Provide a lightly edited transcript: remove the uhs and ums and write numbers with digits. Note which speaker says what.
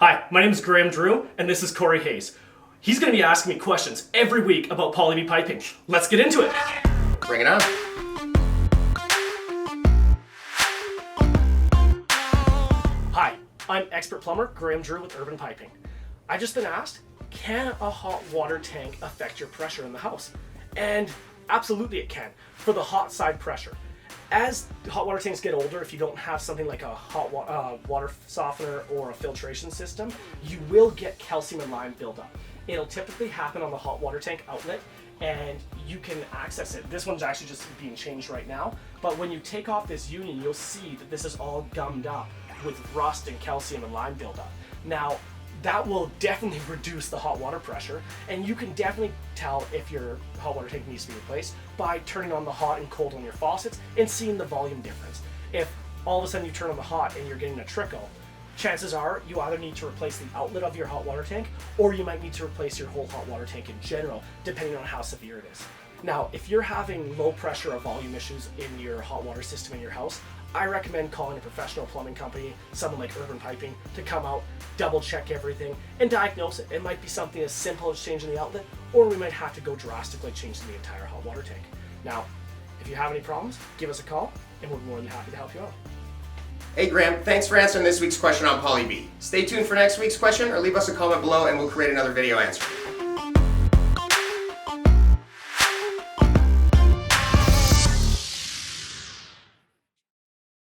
Speaker 1: Hi, my name is Graham Drew, and this is Corey Hayes. He's going to be asking me questions every week about poly B piping. Let's get into it.
Speaker 2: Bring it on.
Speaker 1: Hi, I'm expert plumber Graham Drew with Urban Piping. I've just been asked, can a hot water tank affect your pressure in the house? And absolutely it can, for the hot side pressure. As hot water tanks get older, if you don't have something like a hot water softener or a filtration system, you will get calcium and lime buildup. It'll typically happen on the hot water tank outlet, and you can access it. This one's actually just being changed right now, but when you take off this union, you'll see that this is all gummed up with rust and calcium and lime buildup. Now, that will definitely reduce the hot water pressure, and you can definitely tell if your hot water tank needs to be replaced by turning on the hot and cold on your faucets and seeing the volume difference. If all of a sudden you turn on the hot and you're getting a trickle, chances are you either need to replace the outlet of your hot water tank, or you might need to replace your whole hot water tank in general, depending on how severe it is. Now, if you're having low pressure or volume issues in your hot water system in your house, I recommend calling a professional plumbing company, someone like Urban Piping, to come out, double check everything, and diagnose it. It might be something as simple as changing the outlet, or we might have to go drastically changing the entire hot water tank. Now, if you have any problems, give us a call, and we're more than happy to help you out.
Speaker 2: Hey Graham, thanks for answering this week's question on poly B. Stay tuned for next week's question or leave us a comment below and we'll create another video answer.